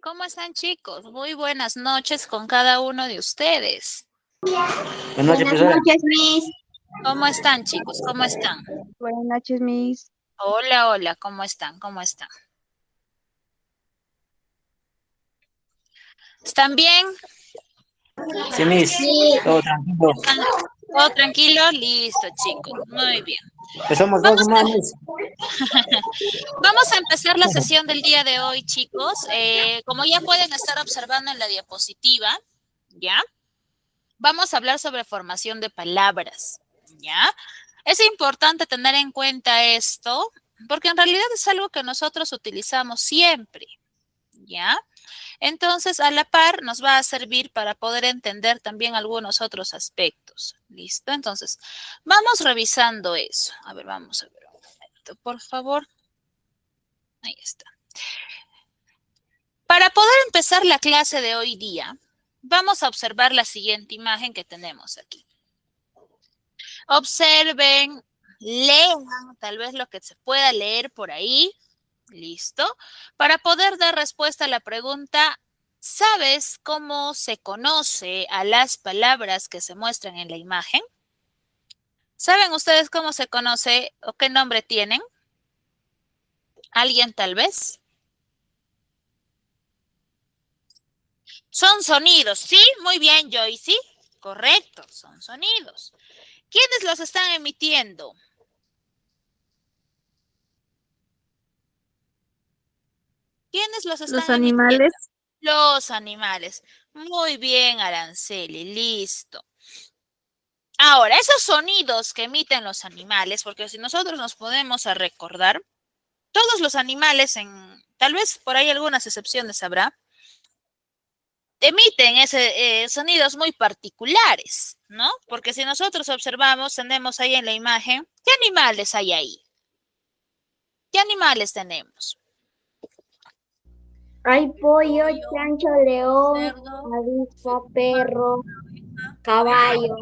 ¿Cómo están, chicos? Muy buenas noches con cada uno de ustedes. Buenas noches, Buenas profesora. noches, Miss. ¿Cómo están, chicos? ¿Cómo están? Buenas noches, Miss. Hola, hola, ¿cómo están? ¿Cómo están? ¿Están bien? Sí, Miss. Sí, Todo tranquilo. ¿Están todo tranquilo? Listo, chicos. Muy bien. Que somos dos Vamos nomás, a, Miss. vamos a empezar la sesión del día de hoy, chicos. Como ya pueden estar observando en la diapositiva, ¿ya? Vamos a hablar sobre formación de palabras, ¿ya? Es importante tener en cuenta esto porque en realidad es algo que nosotros utilizamos siempre, ¿ya? Entonces, a la par nos va a servir para poder entender también algunos otros aspectos. ¿Listo? Entonces, vamos revisando eso. A ver, vamos a ver un momento, por favor. Ahí está. Para poder empezar la clase de hoy día, vamos a observar la siguiente imagen que tenemos aquí. Observen, lean tal vez lo que se pueda leer por ahí. ¿Listo? Para poder dar respuesta a la pregunta, ¿sabes cómo se conoce a las palabras que se muestran en la imagen? ¿Saben ustedes cómo se conoce o qué nombre tienen? ¿Alguien tal vez? Son sonidos, ¿sí? Muy bien, Joyce. Correcto, son sonidos. ¿Quiénes los están emitiendo? ¿Quiénes los los están emitiendo? animales. Los animales. Muy bien, Araceli, listo. Ahora, esos sonidos que emiten los animales, porque si nosotros nos podemos a recordar, todos los animales, tal vez por ahí algunas excepciones habrá, emiten sonidos muy particulares, ¿no? Porque si nosotros observamos, tenemos ahí en la imagen, ¿qué animales hay ahí? ¿Qué animales tenemos? Hay pollo, chancho, león, avispa, perro, caballo.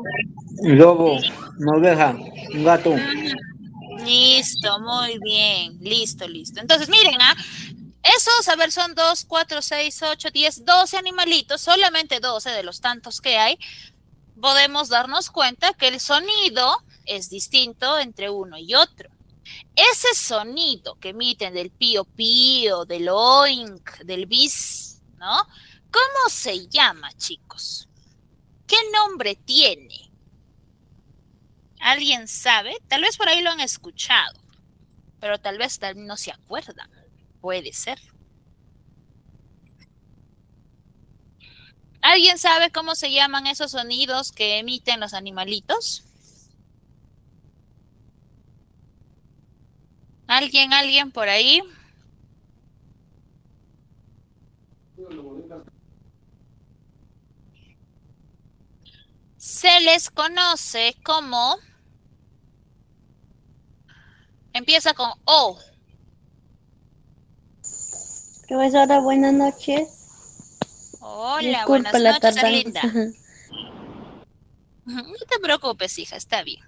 Un lobo, una oveja, un gato. Listo, muy bien, listo, listo. Entonces, miren, esos, a ver, son 2, 4, 6, 8, 10, 12 animalitos, solamente 12 de los tantos que hay. Podemos darnos cuenta que el sonido es distinto entre uno y otro. Ese sonido que emiten del pío pío, del oink, del bis, ¿no? ¿Cómo se llama, chicos? ¿Qué nombre tiene? ¿Alguien sabe? Tal vez por ahí lo han escuchado, pero tal vez no se acuerdan. Puede ser. ¿Alguien sabe cómo se llaman esos sonidos que emiten los animalitos? ¿Alguien por ahí? Se les conoce como, empieza con O. Profesora, buenas noches. Hola, Disculpe buenas la noches, tardanza. Arlinda. No te preocupes, hija, está bien.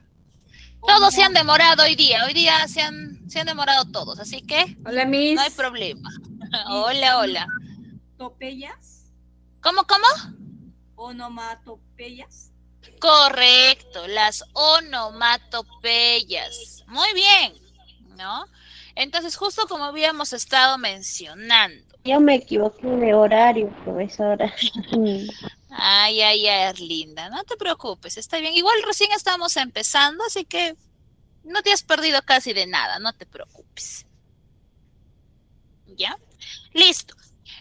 Todos se han demorado hoy día se han demorado todos, así que Hola, no hay Miss. problema. Hola, hola. ¿Onomatopeyas? ¿Cómo? ¿Onomatopeyas? Correcto, las onomatopeyas. Muy bien, ¿no? Entonces, justo como habíamos estado mencionando. Yo me equivoqué de horario, profesora. Ay, ay, ay, Erlinda, no te preocupes, está bien. Igual recién estamos empezando, así que no te has perdido casi de nada, no te preocupes. ¿Ya? Listo.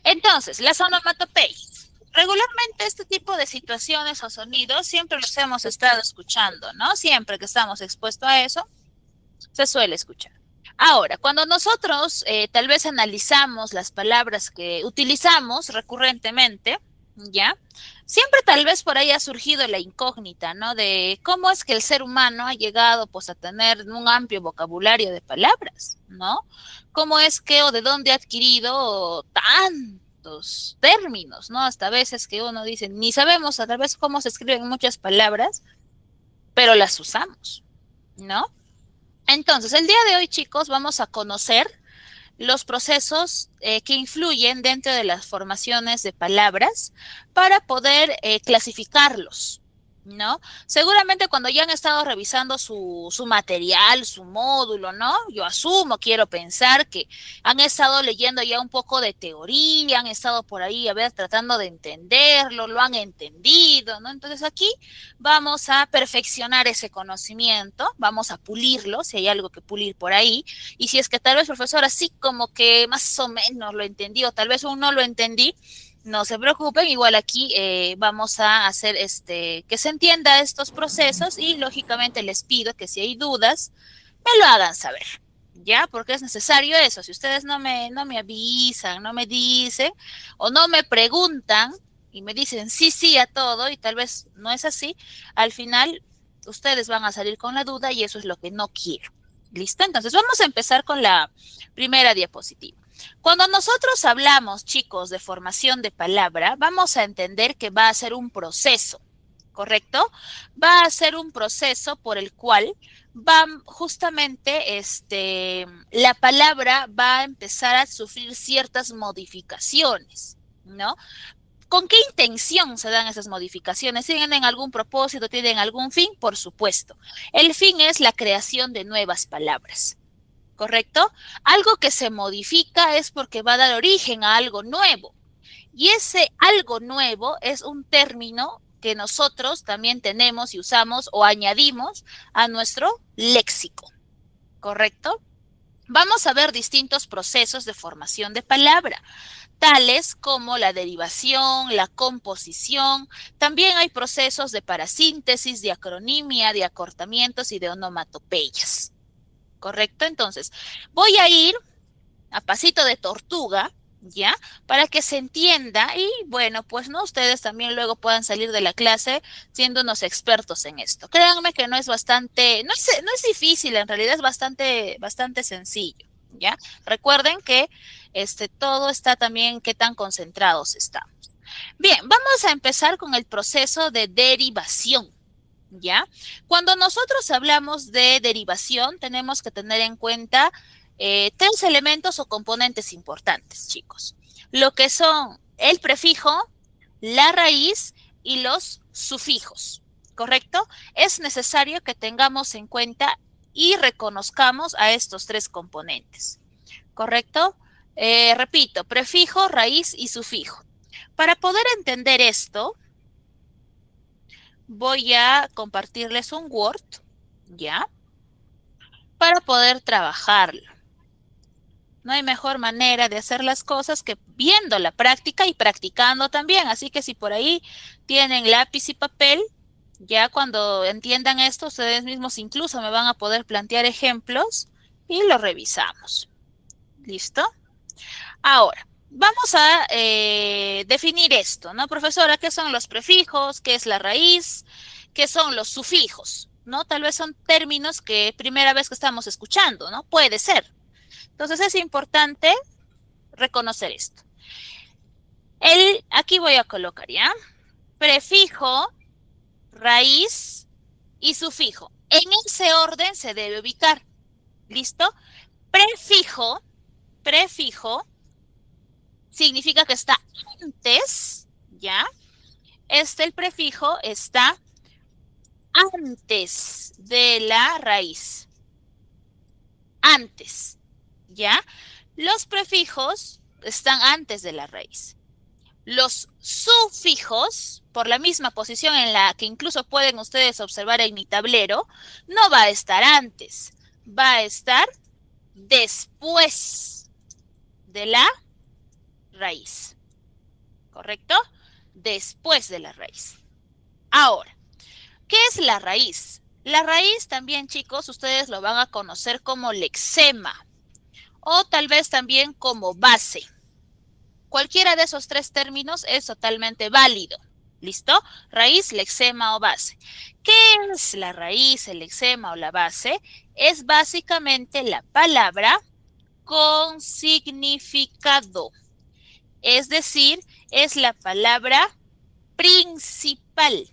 Entonces, las onomatopeyas. Regularmente este tipo de situaciones o sonidos siempre los hemos estado escuchando, ¿no? Siempre que estamos expuestos a eso, se suele escuchar. Ahora, cuando nosotros tal vez analizamos las palabras que utilizamos recurrentemente, ¿ya? Siempre tal vez por ahí ha surgido la incógnita, ¿no? De cómo es que el ser humano ha llegado pues a tener un amplio vocabulario de palabras, ¿no? ¿Cómo es que o de dónde ha adquirido tantos términos, ¿no? Hasta veces que uno dice, ni sabemos a tal vez cómo se escriben muchas palabras, pero las usamos, ¿no? Entonces, el día de hoy, chicos, vamos a conocer los procesos que influyen dentro de las formaciones de palabras para poder clasificarlos, ¿no? Seguramente cuando ya han estado revisando su material, su módulo, ¿no? Yo asumo, quiero pensar que han estado leyendo ya un poco de teoría, han estado por ahí, a ver, tratando de entenderlo, lo han entendido, ¿no? Entonces aquí vamos a perfeccionar ese conocimiento, vamos a pulirlo, si hay algo que pulir por ahí, y si es que tal vez, profesor, así como que más o menos lo entendí, o tal vez aún no lo entendí, no se preocupen, igual aquí vamos a hacer que se entienda estos procesos y lógicamente les pido que si hay dudas, me lo hagan saber, ¿ya? Porque es necesario eso. Si ustedes no me avisan, no me dicen o no me preguntan y me dicen sí a todo y tal vez no es así, al final ustedes van a salir con la duda y eso es lo que no quiero. ¿Listo? Entonces vamos a empezar con la primera diapositiva. Cuando nosotros hablamos, chicos, de formación de palabra, vamos a entender que va a ser un proceso, ¿correcto? Va a ser un proceso por el cual va justamente la palabra va a empezar a sufrir ciertas modificaciones, ¿no? ¿Con qué intención se dan esas modificaciones? ¿Tienen algún propósito? ¿Tienen algún fin? Por supuesto. El fin es la creación de nuevas palabras. ¿Correcto? Algo que se modifica es porque va a dar origen a algo nuevo. Y ese algo nuevo es un término que nosotros también tenemos y usamos o añadimos a nuestro léxico. ¿Correcto? Vamos a ver distintos procesos de formación de palabra, tales como la derivación, la composición. También hay procesos de parasíntesis, de acronimia, de acortamientos y de onomatopeyas. ¿Correcto? Entonces, voy a ir a pasito de tortuga, ¿ya? Para que se entienda y, bueno, pues no, ustedes también luego puedan salir de la clase siendo unos expertos en esto. Créanme que no es difícil, en realidad es bastante sencillo, ¿ya? Recuerden que todo está también qué tan concentrados estamos. Bien, vamos a empezar con el proceso de derivación. ¿Ya? Cuando nosotros hablamos de derivación, tenemos que tener en cuenta tres elementos o componentes importantes, chicos. Lo que son el prefijo, la raíz y los sufijos, ¿correcto? Es necesario que tengamos en cuenta y reconozcamos a estos tres componentes, ¿correcto? Repito, prefijo, raíz y sufijo. Para poder entender esto, voy a compartirles un Word, ¿ya? Para poder trabajarlo. No hay mejor manera de hacer las cosas que viendo la práctica y practicando también. Así que si por ahí tienen lápiz y papel, ya cuando entiendan esto, ustedes mismos incluso me van a poder plantear ejemplos y lo revisamos. ¿Listo? Ahora, vamos a definir esto, ¿no, profesora? ¿Qué son los prefijos? ¿Qué es la raíz? ¿Qué son los sufijos? ¿No? Tal vez son términos que primera vez que estamos escuchando, ¿no? Puede ser. Entonces es importante reconocer esto. Aquí voy a colocar, ¿ya? Prefijo, raíz y sufijo. En ese orden se debe ubicar. ¿Listo? Prefijo significa que está antes, ¿ya? El prefijo está antes de la raíz. Antes, ¿ya? Los prefijos están antes de la raíz. Los sufijos, por la misma posición en la que incluso pueden ustedes observar en mi tablero, no va a estar antes, va a estar después de la raíz, ¿correcto? Después de la raíz. Ahora, ¿qué es la raíz? La raíz también, chicos, ustedes lo van a conocer como lexema o tal vez también como base. Cualquiera de esos tres términos es totalmente válido. ¿Listo? Raíz, lexema o base. ¿Qué es la raíz, el lexema o la base? Es básicamente la palabra con significado. Es decir, es la palabra principal.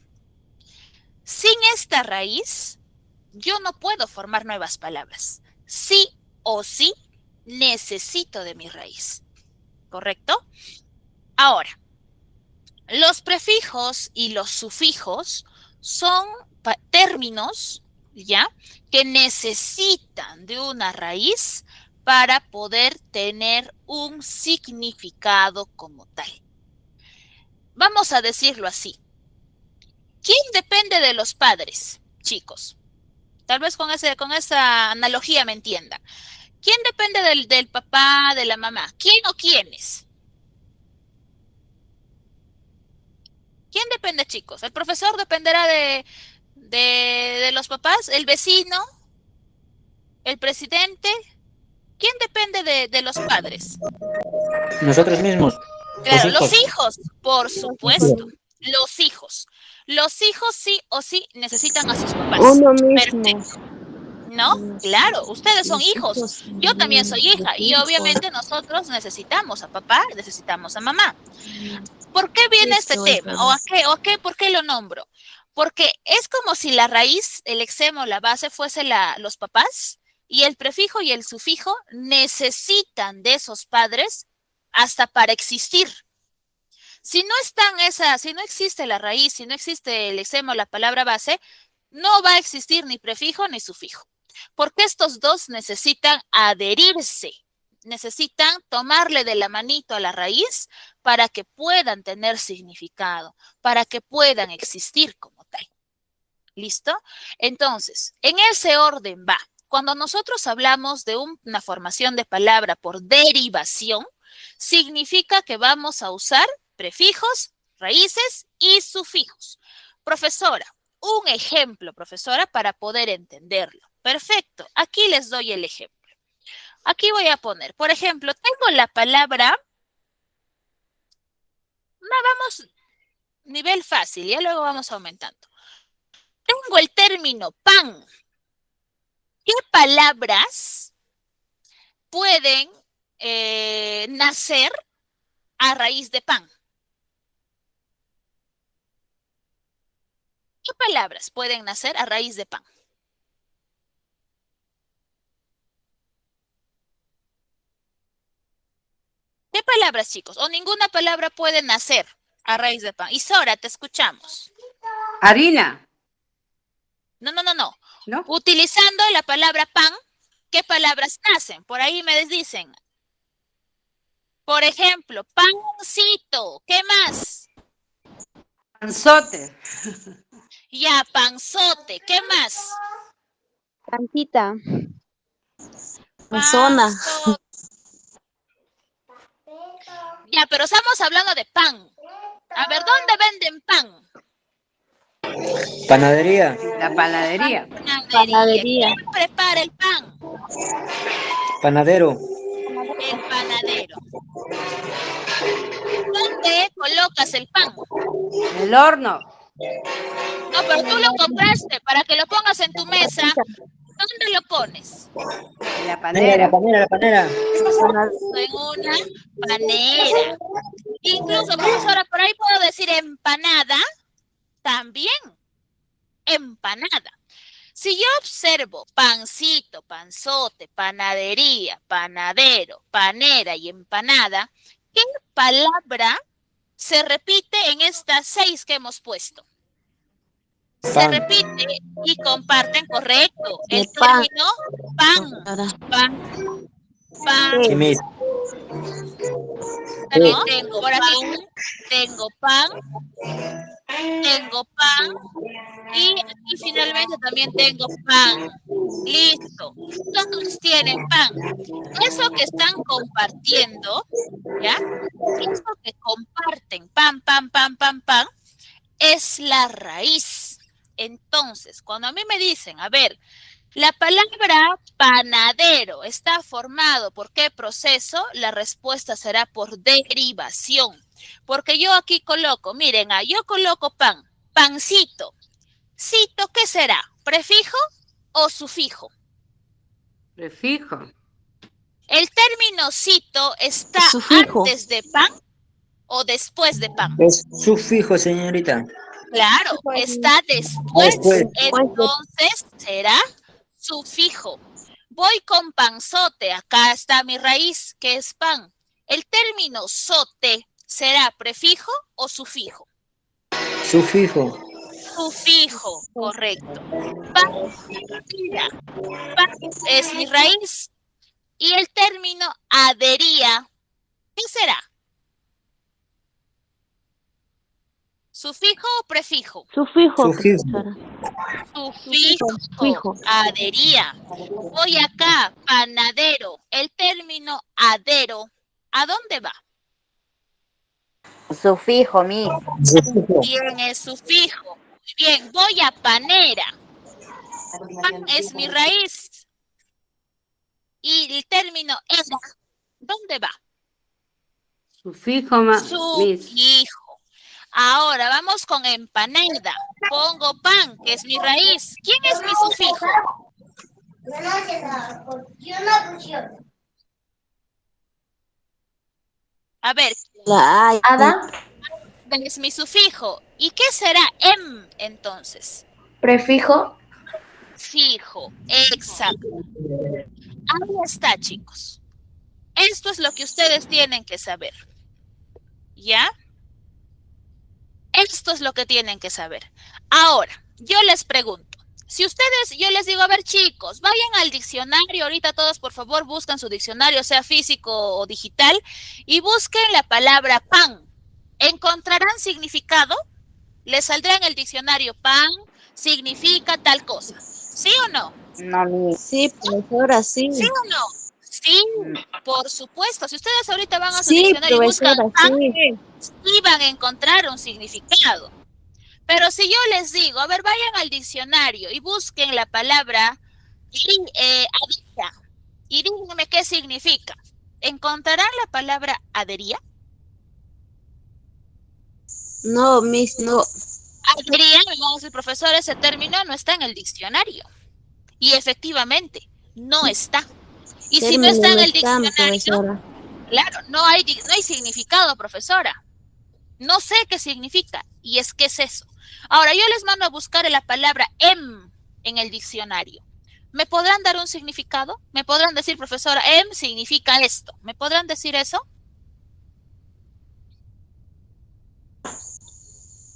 Sin esta raíz, yo no puedo formar nuevas palabras. Sí o sí, necesito de mi raíz. ¿Correcto? Ahora, los prefijos y los sufijos son términos, ¿ya?, que necesitan de una raíz para poder tener un significado como tal. Vamos a decirlo así. ¿Quién depende de los padres, chicos? Tal vez con esa analogía me entiendan. ¿Quién depende del papá, de la mamá? ¿Quién o quiénes? ¿Quién depende, chicos? ¿El profesor dependerá de los papás? ¿El vecino? ¿El presidente? ¿Quién depende de los padres? Nosotros mismos. Claro, Los los hijos. hijos, por supuesto. Los hijos. Los hijos sí o sí necesitan a sus papás. Uno mismo. Perfecto. ¿No? Claro, ustedes son hijos. Yo también soy hija. Y obviamente nosotros necesitamos a papá, necesitamos a mamá. ¿Por qué viene este tema? ¿Por qué lo nombro? Porque es como si la raíz, el extremo, la base fuese los papás, y el prefijo y el sufijo necesitan de esos padres hasta para existir. Si no existe la raíz, si no existe el extremo, la palabra base, no va a existir ni prefijo ni sufijo. Porque estos dos necesitan adherirse, necesitan tomarle de la manito a la raíz para que puedan tener significado, para que puedan existir como tal. ¿Listo? Entonces, en ese orden va. Cuando nosotros hablamos de una formación de palabra por derivación, significa que vamos a usar prefijos, raíces y sufijos. Profesora, un ejemplo, profesora, para poder entenderlo. Perfecto, aquí les doy el ejemplo. Aquí voy a poner, por ejemplo, tengo la palabra, vamos, nivel fácil, ya luego vamos aumentando. Tengo el término pan. ¿Qué palabras pueden nacer a raíz de pan? ¿Qué palabras pueden nacer a raíz de pan? ¿Qué palabras, chicos? O ninguna palabra puede nacer a raíz de pan. Isora, te escuchamos. Harina. No. ¿No? Utilizando la palabra pan, ¿qué palabras nacen? Por ahí me dicen. Por ejemplo, pancito. ¿Qué más? Panzote. Ya, panzote. ¿Qué más? Pancita. Zona. Panzote. Ya, pero estamos hablando de pan. A ver, ¿dónde venden pan? Panadería. La panadería. Panadería. ¿Quién prepara el pan? Panadero. El panadero. ¿Dónde colocas el pan? El horno. No, pero tú lo compraste para que lo pongas en tu mesa. ¿Dónde lo pones? En la La panera. panera. En una panera. Incluso, profesora, por ahí puedo decir empanada. También. Empanada. Si yo observo pancito, panzote, panadería, panadero, panera y empanada, ¿qué palabra se repite en estas 6 que hemos puesto? Se Pan. repite y comparten, correcto. El pan. término pan. Sí, Miss. También tengo por aquí, tengo pan y aquí finalmente también tengo pan. Listo. Todos tienen pan. Eso que están compartiendo, ¿ya? Eso que comparten, pan, es la raíz. Entonces, cuando a mí me dicen, a ver, la palabra panadero está formado ¿por qué proceso? La respuesta será por derivación. Porque yo aquí coloco, miren, yo coloco pan, pancito. Cito, ¿qué será? ¿Prefijo o sufijo? Prefijo. ¿El término cito está Sufijo. antes de pan o después de pan? Es sufijo, señorita. Claro, está después. Después. Entonces será sufijo. voy con panzote. Acá está mi raíz, que es pan. ¿El término zote será prefijo o sufijo? Sufijo. Sufijo, correcto. Pan, mira, pan es mi raíz. Y el término adhería, ¿qué será? ¿Sufijo o prefijo? Sufijo, Sufijo. profesora. Sufijo, Sufijo. adhería. Voy acá, panadero. El término adero, ¿a dónde va? Sufijo, Miss. Sufijo. Bien, es sufijo. Muy bien, voy a panera. Pan es mi raíz. Y el término era, ¿dónde va? Sufijo, Miss. Sufijo. Ahora vamos con empanada. Pongo pan, que es mi raíz. ¿Quién es mi sufijo? A ver, La A. Ada, es mi sufijo. ¿Y qué será entonces? prefijo. Fijo, exacto. Ahí está, chicos. Esto es lo que ustedes tienen que saber. ¿Ya? Esto es lo que tienen que saber. Ahora, yo les pregunto. Si ustedes, yo les digo, a ver, chicos, vayan al diccionario. Ahorita todos, por favor, buscan su diccionario, sea físico o digital, y busquen la palabra pan. ¿Encontrarán significado? Les saldrá en el diccionario pan, significa tal cosa. ¿Sí o no? No, Miss. Sí, profesora, sí. ¿Sí o no? Sí, por supuesto. Si ustedes ahorita van a su Sí, diccionario y buscan profesora, pan, sí. sí van a encontrar un significado. Pero si yo les digo, a ver, vayan al diccionario y busquen la palabra adhería y díganme qué significa. ¿Encontrarán la palabra adhería? No, Miss, no. Adhería, me vamos a decir, profesor, ese término no está en el diccionario. Y efectivamente, no está. Y si no Término está en no el están, diccionario, profesora. claro, no hay significado, profesora. No sé qué significa. Y es que es eso. Ahora, yo les mando a buscar la palabra en el diccionario. ¿Me podrán dar un significado? ¿Me podrán decir, profesora, significa esto? ¿Me podrán decir eso?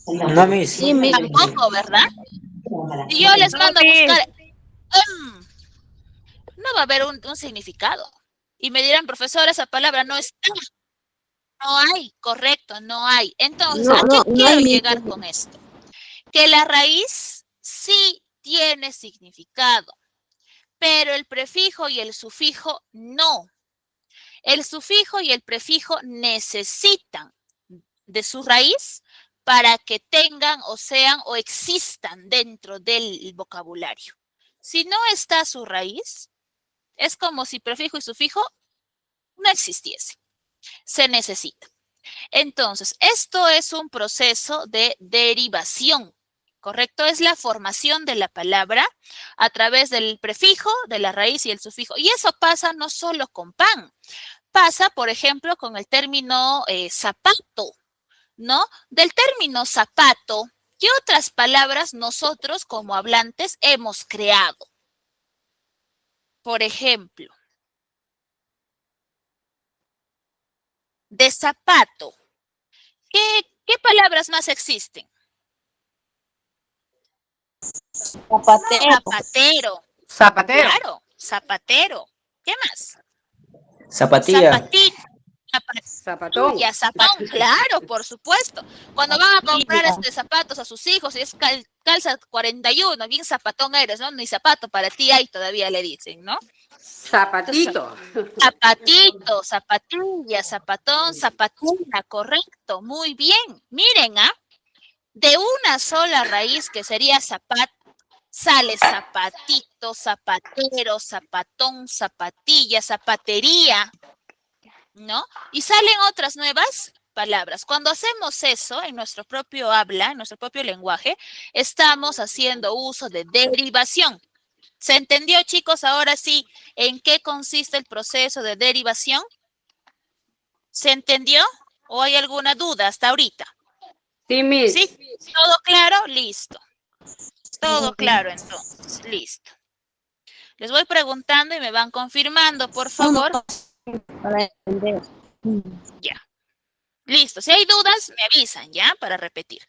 No, Miss. Sí, Miss. Tampoco, ¿verdad? Si yo les mando a buscar no va a haber un significado. Y me dirán, profesora, esa palabra no está. No hay, correcto, no hay. Entonces, ¿a qué No quiero hay, Miss. llegar con esto? Que la raíz sí tiene significado, pero el prefijo y el sufijo no. El sufijo y el prefijo necesitan de su raíz para que tengan o sean o existan dentro del vocabulario. Si no está su raíz, es como si prefijo y sufijo no existiese. Se necesita. Entonces, esto es un proceso de derivación, ¿correcto? Es la formación de la palabra a través del prefijo, de la raíz y el sufijo. Y eso pasa no solo con pan, pasa, por ejemplo, con el término zapato, ¿no? Del término zapato, ¿qué otras palabras nosotros como hablantes hemos creado? Por ejemplo, de zapato, ¿qué palabras más existen? Zapatero. Zapatero, Zapatero. claro, zapatero. ¿Qué más? Zapatilla. Zapatito. Zapatón. Zapatón, claro, por supuesto. Cuando van a comprar zapatos a sus hijos, y es calza 41, bien zapatón eres, ¿no? Ni zapato para ti hay, todavía le dicen, ¿no? Zapatito. Zapatito, zapatilla, zapatón, zapatina, correcto, muy bien. Miren, de una sola raíz que sería zapato, sale zapatito, zapatero, zapatón, zapatilla, zapatería, ¿no? Y salen otras nuevas palabras. Cuando hacemos eso en nuestro propio habla, en nuestro propio lenguaje, estamos haciendo uso de derivación. ¿Se entendió, chicos? Ahora sí, ¿en qué consiste el proceso de derivación? ¿Se entendió? ¿O hay alguna duda hasta ahorita? Sí, Miss. ¿Sí? ¿Todo claro? Listo. Todo claro, entonces. Listo. Les voy preguntando y me van confirmando, por favor. Para entender. Ya. Listo. Si hay dudas, me avisan, ¿ya? Para repetir.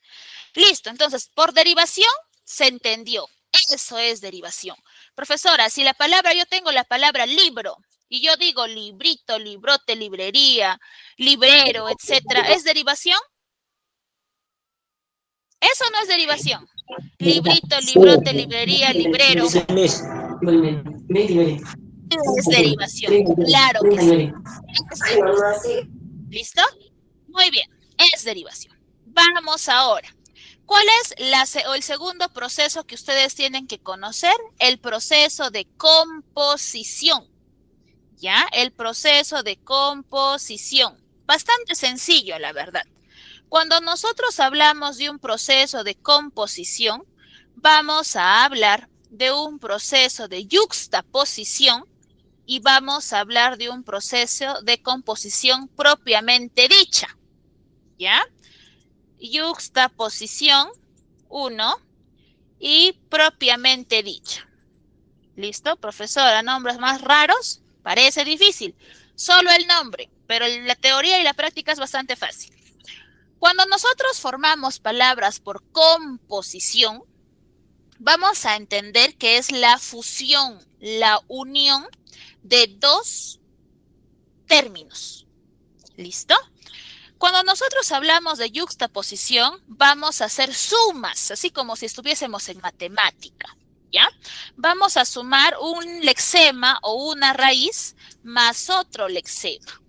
Listo. Entonces, por derivación, se entendió. Eso es derivación. Profesora, si la palabra, yo tengo la palabra libro, y yo digo librito, librote, librería, librero, etcétera, ¿es derivación? Eso no es derivación. Librito, librote, librería, librero. Es derivación. Claro que sí. Es derivación. ¿Listo? Muy bien. Es derivación. Vamos ahora. ¿Cuál es el segundo proceso que ustedes tienen que conocer? El proceso de composición. ¿Ya? El proceso de composición. Bastante sencillo, la verdad. Cuando nosotros hablamos de un proceso de composición, vamos a hablar de un proceso de yuxtaposición y vamos a hablar de un proceso de composición propiamente dicha. ¿Ya? Yuxtaposición, 1, y propiamente dicha. ¿Listo, profesora? ¿Nombres más raros? Parece difícil. Solo el nombre, pero la teoría y la práctica es bastante fácil. Cuando nosotros formamos palabras por composición, vamos a entender que es la fusión, la unión de dos términos. ¿Listo? Cuando nosotros hablamos de yuxtaposición, vamos a hacer sumas, así como si estuviésemos en matemática, ¿ya? Vamos a sumar un lexema o una raíz más otro lexema,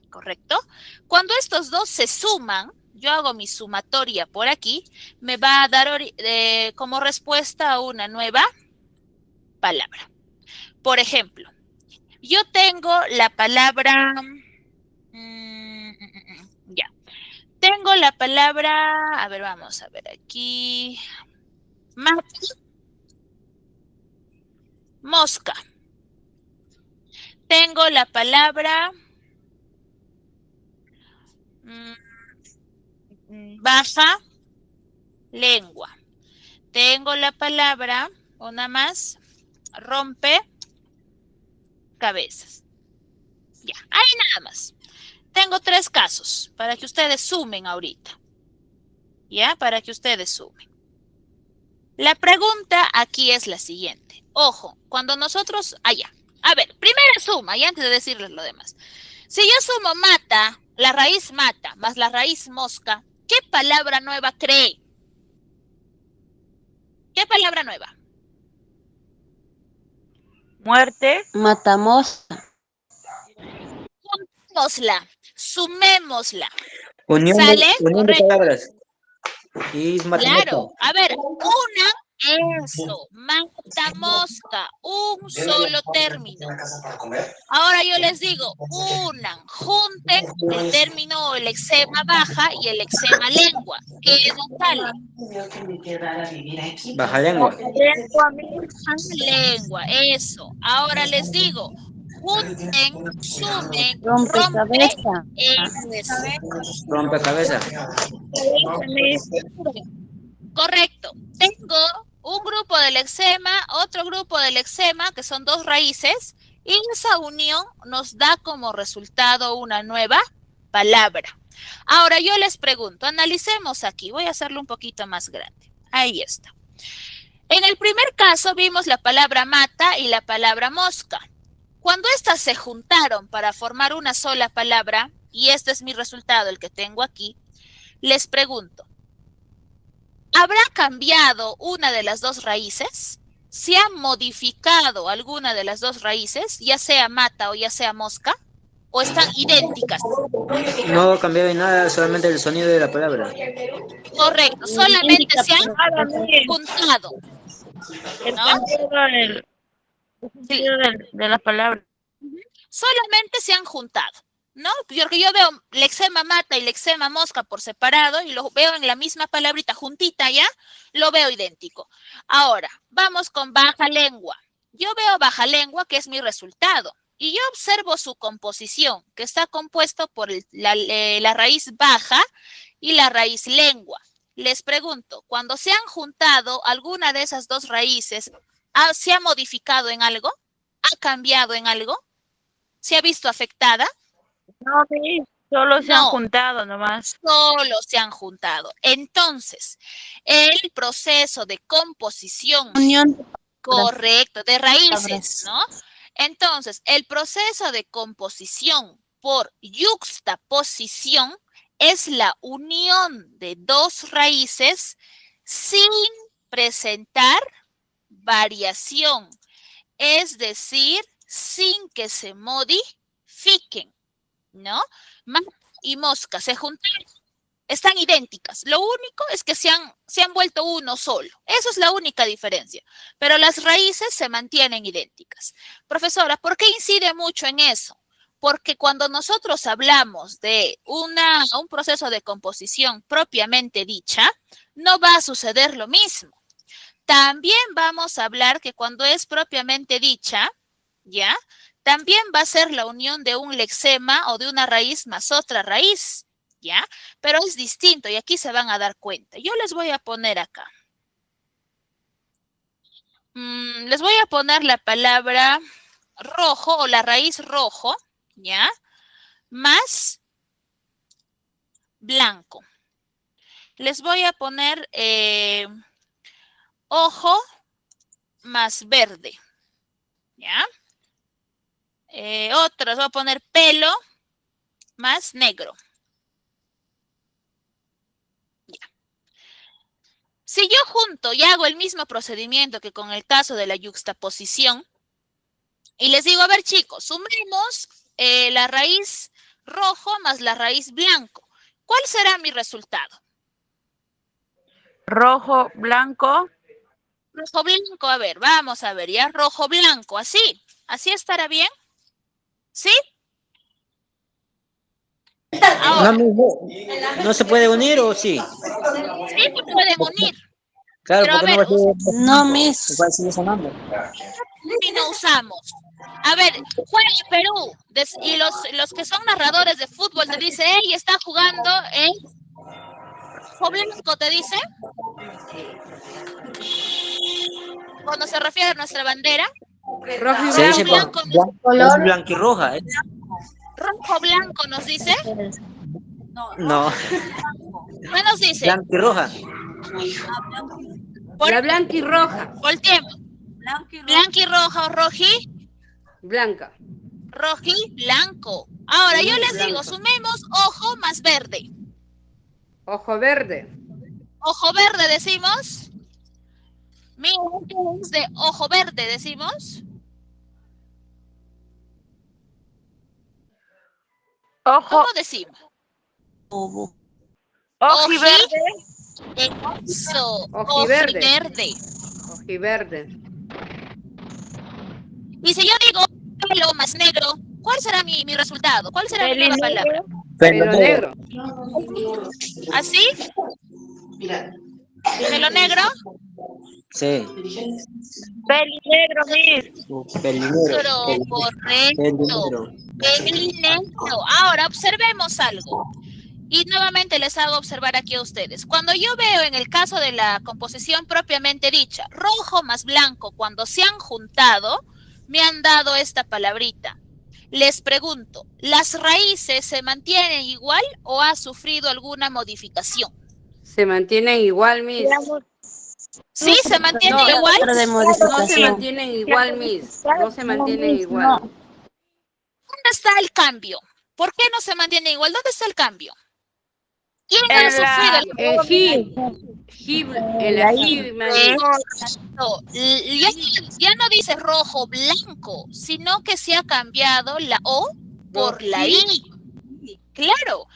¿correcto? Cuando estos dos se suman, yo hago mi sumatoria por aquí, me va a dar como respuesta a una nueva palabra. Por ejemplo, yo tengo la palabra... ya. Tengo la palabra... A ver, vamos a ver aquí. Mata. Mosca. Tengo la palabra... baja lengua. Tengo la palabra, una más, rompe cabezas. Ya, ahí nada más. Tengo 3 casos para que ustedes sumen ahorita. Ya, para que ustedes sumen. La pregunta aquí es la siguiente. Ojo, cuando nosotros... allá. A ver, primera suma, y antes de decirles lo demás. Si yo sumo mata, la raíz mata, más la raíz mosca, ¿qué palabra nueva cree? ¿Qué palabra nueva? Muerte. Matamos. Juntémosla, sumémosla. Unión ¿Sale? unión de Correcto. palabras. Y es Claro. A ver, eso, mata mosca, un solo término. Ahora yo les digo, unan, junten el término o el lexema baja y el lexema lengua. ¿Qué nos sale? baja lengua. Baja lengua, eso. Ahora les digo, junten, sumen, rompe, Rompecabezas. eso. Rompecabezas. Correcto. Tengo un grupo de lexema, otro grupo de lexema, que son 2 raíces, y esa unión nos da como resultado una nueva palabra. Ahora yo les pregunto, analicemos aquí, voy a hacerlo un poquito más grande. Ahí está. En el primer caso vimos la palabra mata y la palabra mosca. Cuando estas se juntaron para formar una sola palabra, y este es mi resultado, el que tengo aquí, les pregunto, ¿habrá cambiado una de las 2 raíces? ¿Se ha modificado alguna de las 2 raíces, ya sea mata o ya sea mosca? ¿O están idénticas? No cambiaba en nada, solamente el sonido de la palabra. Correcto, solamente se han juntado. ¿No? Sí. De la palabra. Solamente se han juntado, ¿no? Porque yo veo lexema mata y lexema mosca por separado y lo veo en la misma palabrita juntita, ¿ya? Lo veo idéntico. Ahora, vamos con baja lengua. Yo veo baja lengua, que es mi resultado, y yo observo su composición, que está compuesto por la raíz baja y la raíz lengua. Les pregunto, cuando se han juntado alguna de esas 2 raíces, ¿Se ha modificado en algo? ¿Ha cambiado en algo? ¿Se ha visto afectada? No, Miss, solo se han No. juntado nomás. Solo se han juntado. Entonces, el proceso de composición, Unión. correcto, de raíces, Palabras. ¿no? Entonces, el proceso de composición por yuxtaposición es la unión de dos raíces sin presentar variación, es decir, sin que se modifiquen, ¿no? Mata y mosca se juntaron, están idénticas. Lo único es que se han vuelto uno solo. Eso es la única diferencia. Pero las raíces se mantienen idénticas. Profesora, ¿por qué incide mucho en eso? Porque cuando nosotros hablamos de un proceso de composición propiamente dicha, no va a suceder lo mismo. También vamos a hablar que cuando es propiamente dicha, ¿ya? También va a ser la unión de un lexema o de una raíz más otra raíz, ¿ya? Pero es distinto y aquí se van a dar cuenta. Yo les voy a poner acá. Les voy a poner la palabra rojo o la raíz rojo, ¿ya? Más blanco. Les voy a poner ojo más verde, ¿ya? Otros, voy a poner pelo más negro. Ya. Si yo junto y hago el mismo procedimiento que con el caso de la yuxtaposición, y les digo, a ver chicos, sumemos la raíz rojo más la raíz blanco. ¿Cuál será mi resultado? Rojo, blanco. Rojo, blanco, a ver, vamos a ver, ya, rojo, blanco, así. ¿Así estará bien? ¿Sí? Ahora, ¿No se puede unir o sí? sí se pueden unir. Claro, Pero a porque ver, no va a ser... No, Miss. Igual sigue sonando. si no usamos. A ver, juega Perú. Y los que son narradores de fútbol te dicen, ¡ey, está jugando en rojo blanco! Te dice. Cuando se refiere a nuestra bandera. Rojo y Se dice blanco. es blanquirroja, ¿eh? Rojo blanco nos dice. No, ¿Qué nos dice? blanquirroja. La blanca y roja. Volteemos. Blanca y roja o roji. Blanca. Roji, blanco. Ahora yo les digo, Blanco. sumemos ojo más verde. Ojo verde. Ojo verde decimos. Miren que es de ojo verde decimos. Ojo, ¿Cómo decimos? ojiverde. Eso, Ojiverde. ojiverde. Ojiverde. Y si yo digo pelo más negro, ¿cuál será mi resultado? ¿Cuál será mi nueva palabra? Pelo negro. ¿Así? ¿Pelo negro? Sí. Pelinegro, Miss. Pelinero. Correcto. Pelinegro. Ahora observemos algo. Y nuevamente les hago observar aquí a ustedes. Cuando yo veo en el caso de la composición propiamente dicha, rojo más blanco, cuando se han juntado, me han dado esta palabrita. Les pregunto, ¿las raíces se mantienen igual o ha sufrido alguna modificación? Se mantienen igual, Miss. ¿Sí? ¿Se mantiene No, igual? Otra de No se modificación. mantienen igual, Miss. No se mantienen igual. No. ¿Dónde está el cambio? ¿Por qué no se mantiene igual? ¿Dónde está el cambio? ¿Quién ha En sufrido la- el El ají, No, ya no dice rojo, blanco, sino que se ha cambiado la O por la I. Claro,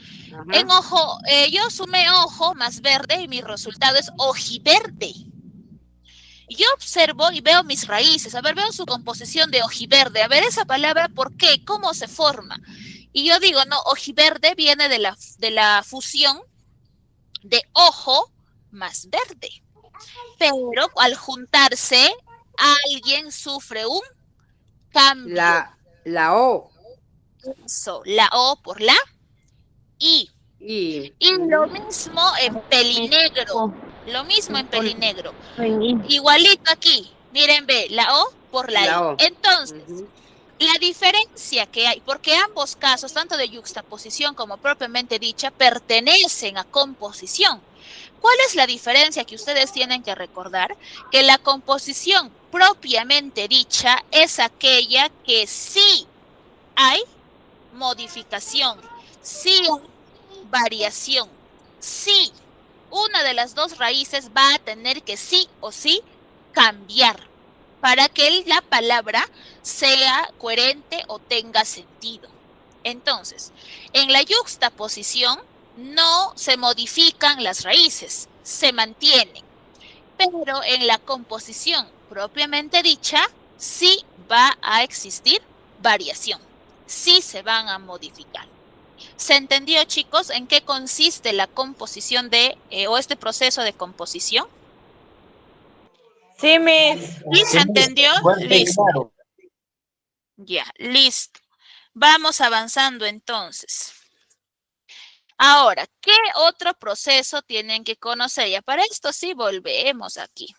en ojo, yo sumé ojo más verde y mi resultado es ojiverde. Yo observo y veo mis raíces, a ver, veo su composición de ojiverde, a ver esa palabra, ¿por qué? ¿Cómo se forma? Y yo digo, no, ojiverde viene de la fusión de ojo más verde. Pero al juntarse, alguien sufre un cambio. La O. Eso, la O por la I. Y Y lo mismo en pelinegro. Lo mismo en pelinegro. Igualito aquí. Miren, ve, la O por la I. La O. Entonces, Ujú. la diferencia que hay, porque ambos casos, tanto de yuxtaposición como propiamente dicha, pertenecen a composición. ¿Cuál es la diferencia que ustedes tienen que recordar? Que la composición propiamente dicha es aquella que sí hay modificación, sí hay variación, sí. Una de las dos raíces va a tener que sí o sí cambiar para que la palabra sea coherente o tenga sentido. Entonces, en la yuxtaposición no se modifican las raíces, se mantienen, pero en la composición propiamente dicha sí va a existir variación, sí se van a modificar. ¿Se entendió, chicos, en qué consiste la composición o este proceso de composición? Sí, Miss. ¿Sí se entendió? Listo. Claro. Ya, listo. Vamos avanzando entonces. Ahora, ¿qué otro proceso tienen que conocer? Ya para esto sí volvemos aquí.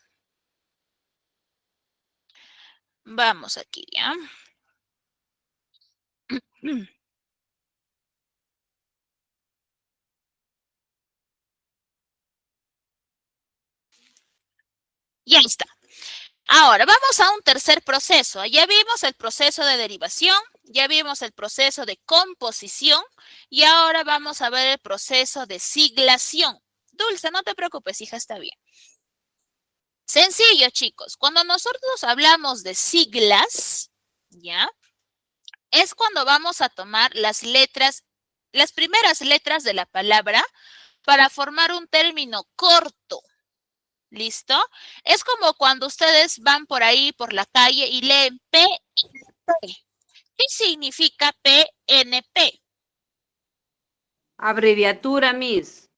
Vamos aquí, ¿ya? Ya está. Ahora, vamos a un tercer proceso. Ya vimos el proceso de derivación, ya vimos el proceso de composición y ahora vamos a ver el proceso de siglación. Dulce, no te preocupes, hija, está bien. Sencillo, chicos. Cuando nosotros hablamos de siglas, ¿ya? Es cuando vamos a tomar las letras, las primeras letras de la palabra para formar un término corto. ¿Listo? Es como cuando ustedes van por ahí, por la calle y leen PNP. ¿Qué significa PNP? Abreviatura, Miss.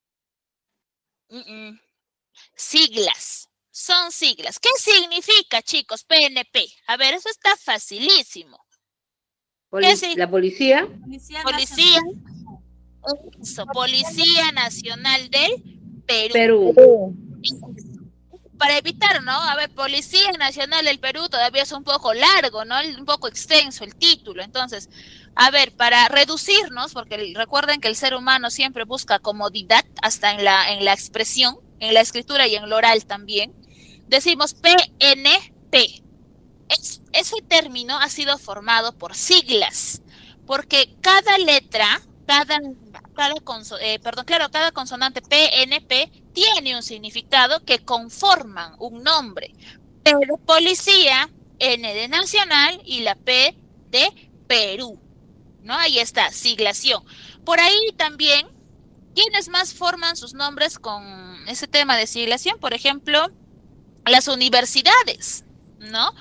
Siglas. Son siglas. ¿Qué significa, chicos, PNP? A ver, eso está facilísimo. La policía. Policía. Eso, Policía Nacional del Perú. Perú. Para evitar, ¿no? A ver, Policía Nacional del Perú todavía es un poco largo, ¿no? Un poco extenso el título. Entonces, a ver, para reducirnos, porque recuerden que el ser humano siempre busca comodidad, hasta en la expresión, en la escritura y en lo oral también, decimos PNP. Ese término ha sido formado por siglas, porque cada letra, cada consonante PNP tiene un significado que conforman un nombre. P de policía, N de nacional y la P de Perú. ¿No? Ahí está, siglación. Por ahí también, ¿quiénes más forman sus nombres con ese tema de siglación? Por ejemplo, las universidades, ¿no?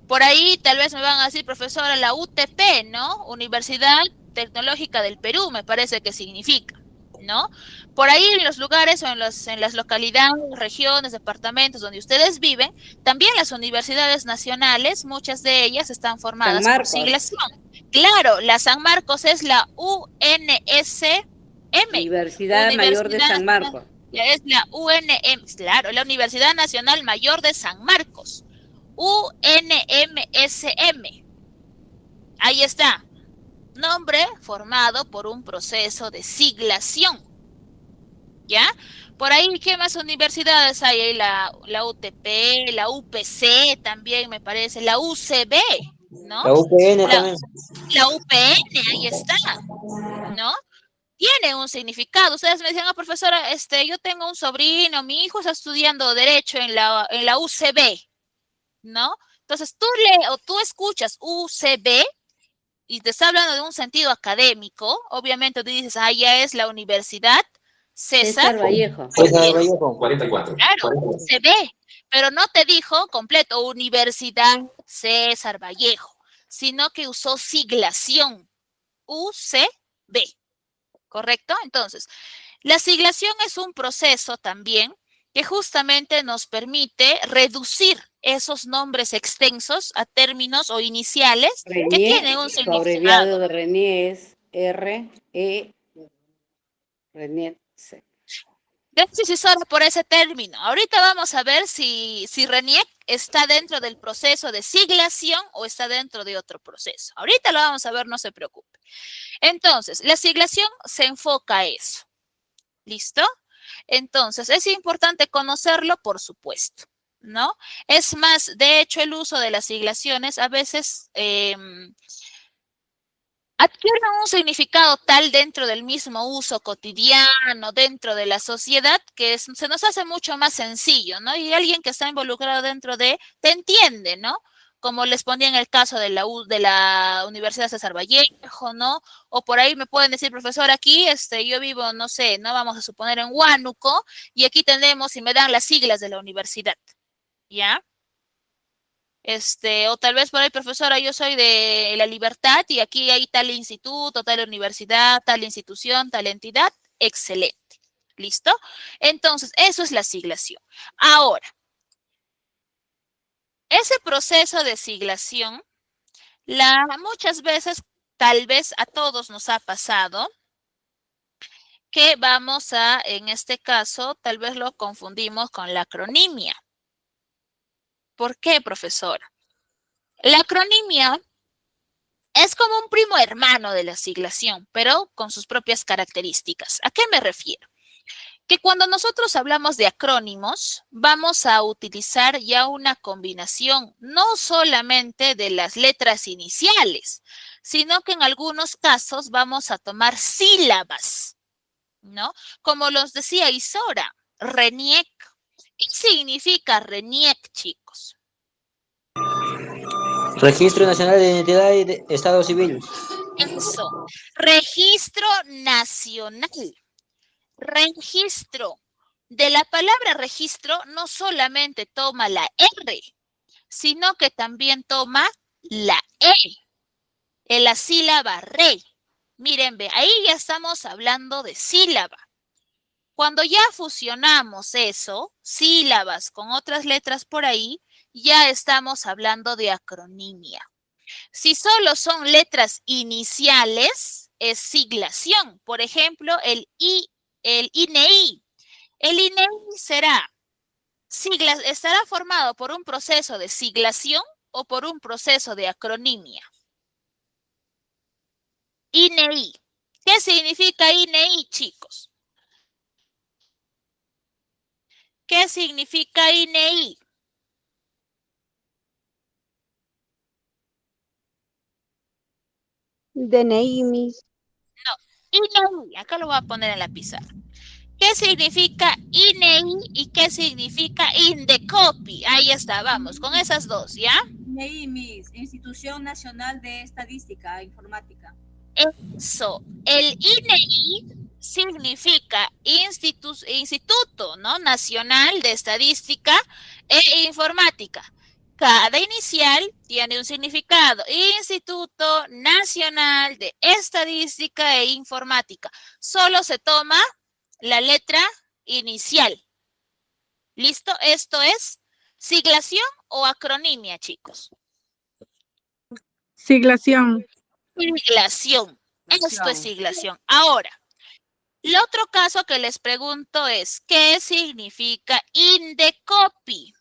Por ahí tal vez me van a decir, profesora, la UTP, ¿no? Universidad Tecnológica del Perú, me parece que significa, ¿no? Por ahí en los lugares o en las localidades, regiones, departamentos donde ustedes viven, también las universidades nacionales, muchas de ellas están formadas por siglación. Claro, la San Marcos es la UNSM. Universidad Mayor de San Marcos. Es la UNM, claro, la Universidad Nacional Mayor de San Marcos. UNMSM. Ahí está. Nombre formado por un proceso de siglación. ¿Ya? Por ahí, ¿qué más universidades hay? Hay la UTP, la UPC también me parece, la UCB, ¿no? La UPN también. La UPN, ahí está, ¿no? Tiene un significado. Ustedes me decían, profesora, yo tengo un sobrino, mi hijo está estudiando Derecho en la UCB, ¿no? Entonces tú escuchas UCB y te está hablando de un sentido académico, obviamente tú dices, ya es la Universidad César Vallejo. César Vallejo. 44. Claro, 44. UCB, pero no te dijo completo Universidad César Vallejo, sino que usó siglación UCB, ¿correcto? Entonces, la siglación es un proceso también que justamente nos permite reducir esos nombres extensos a términos o iniciales que tienen un significado. Abreviado de René es R-E. René C. Gracias, Isora, por ese término. Ahorita vamos a ver si RENIEC está dentro del proceso de siglación o está dentro de otro proceso. Ahorita lo vamos a ver, no se preocupe. Entonces, la siglación se enfoca a eso. ¿Listo? Entonces, es importante conocerlo, por supuesto, ¿no? Es más, de hecho, el uso de las siglaciones a veces adquieren un significado tal dentro del mismo uso cotidiano, dentro de la sociedad, que se nos hace mucho más sencillo, ¿no? Y alguien que está involucrado dentro de, te entiende, ¿no? Como les ponía en el caso de la Universidad César Vallejo, ¿no? O por ahí me pueden decir, profesor, aquí yo vivo, no sé, no vamos a suponer en Huánuco, y aquí tenemos y me dan las siglas de la universidad, ¿ya? O tal vez por ahí, profesora, yo soy de La Libertad y aquí hay tal instituto, tal universidad, tal institución, tal entidad. Excelente. ¿Listo? Entonces, eso es la siglación. Ahora, ese proceso de siglación, muchas veces, tal vez a todos nos ha pasado, que vamos a, en este caso, tal vez lo confundimos con la acronimia. ¿Por qué, profesora? La acronimia es como un primo hermano de la siglación, pero con sus propias características. ¿A qué me refiero? Que cuando nosotros hablamos de acrónimos, vamos a utilizar ya una combinación no solamente de las letras iniciales, sino que en algunos casos vamos a tomar sílabas, ¿no? Como los decía Isora, RENIEC. ¿Qué significa RENIEC, chicos? Registro Nacional de Identidad y de Estado Civil. Eso, registro nacional. Registro. De la palabra registro no solamente toma la R, sino que también toma la E, en la sílaba re. Miren, ve, ahí ya estamos hablando de sílaba. Cuando ya fusionamos eso, sílabas con otras letras por ahí, ya estamos hablando de acronimia. Si solo son letras iniciales, es siglación. Por ejemplo, el INEI. El INEI estará formado por un proceso de siglación o por un proceso de acronimia. INEI. ¿Qué significa INEI, chicos? ¿Qué significa INEI? DNI, mis. INEI, acá lo voy a poner en la pizarra. ¿Qué significa INEI y qué significa INDECOPI? Ahí está, vamos, con esas dos, ¿ya? INEI, mis, Institución Nacional de Estadística e Informática. Eso, el INEI significa Instituto, ¿no? Nacional de Estadística e Informática. Cada inicial tiene un significado. Instituto Nacional de Estadística e Informática. Solo se toma la letra inicial. ¿Listo? Esto es siglación o acronimia, chicos. Siglación. Siglación. Esto es siglación. Ahora, el otro caso que les pregunto es, ¿qué significa INDECOPI?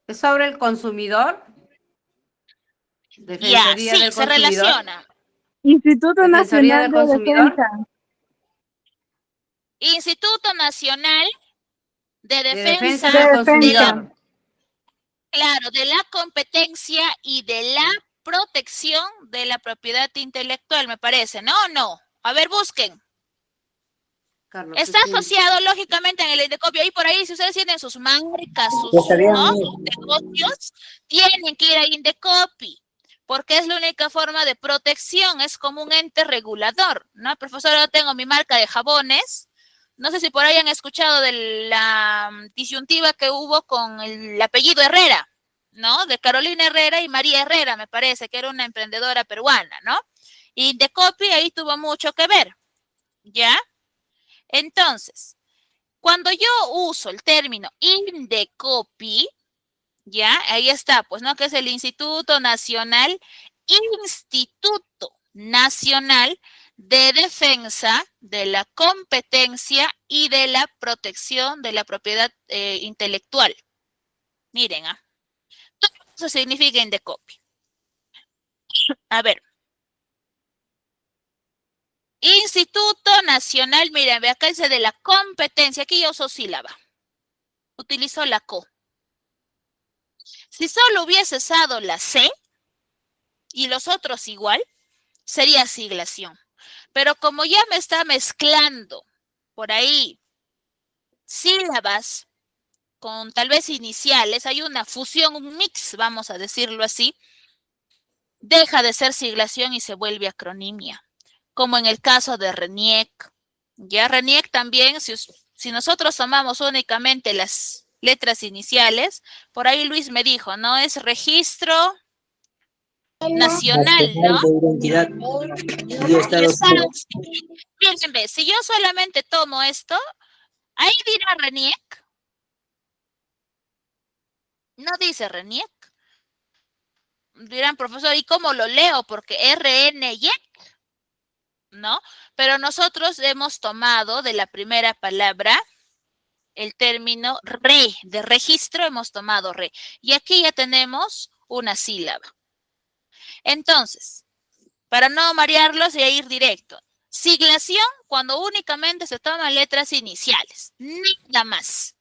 ¿Es sobre el consumidor? Ya, sí, se relaciona. Instituto Nacional de Defensa. Instituto Nacional de Defensa del Consumidor. Claro, de la competencia y de la protección de la propiedad intelectual, me parece, ¿no? No. A ver, busquen. Carlos, está asociado lógicamente en el INDECOPI. Ahí por ahí, si ustedes tienen sus marcas, sus negocios, tienen que ir a INDECOPI, porque es la única forma de protección, es como un ente regulador, ¿no? Profesor, yo tengo mi marca de jabones. No sé si por ahí han escuchado de la disyuntiva que hubo con el apellido Herrera, ¿no? De Carolina Herrera y María Herrera, me parece, que era una emprendedora peruana, ¿no? Y INDECOPI ahí tuvo mucho que ver, ¿ya? Entonces, cuando yo uso el término INDECOPI, ¿ya? Ahí está, pues, ¿no? Que es el Instituto Nacional de defensa de la competencia y de la protección de la propiedad intelectual. Miren, todo eso significa Indecopy. A ver. Instituto Nacional, miren, ve acá dice de la competencia, aquí yo uso sílaba. Utilizo la co. Si solo hubiese usado la C y los otros igual, sería siglación. Pero como ya me está mezclando por ahí sílabas con tal vez iniciales, hay una fusión, un mix, vamos a decirlo así, deja de ser siglación y se vuelve acronimia, como en el caso de RENIEC. Ya RENIEC también, si nosotros tomamos únicamente las letras iniciales, por ahí Luis me dijo, ¿no? Es registro nacional, ¿no? De identidad y estado civil. Miren, ve, si yo solamente tomo esto, ahí dirá RENIEC. No dice RENIEC. Dirán, profesor, ¿y cómo lo leo? Porque RNIEC, ¿no? Pero nosotros hemos tomado de la primera palabra el término re, de registro hemos tomado re. Y aquí ya tenemos una sílaba. Entonces, para no marearlos y ir directo. Siglación cuando únicamente se toman letras iniciales, nada más.